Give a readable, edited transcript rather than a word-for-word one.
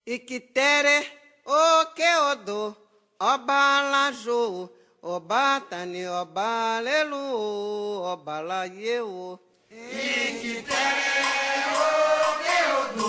Ikitere oke odo ọba aláṣọ ọba tani ọba lẹ́lu ọba láyé o. Ikitere oke odo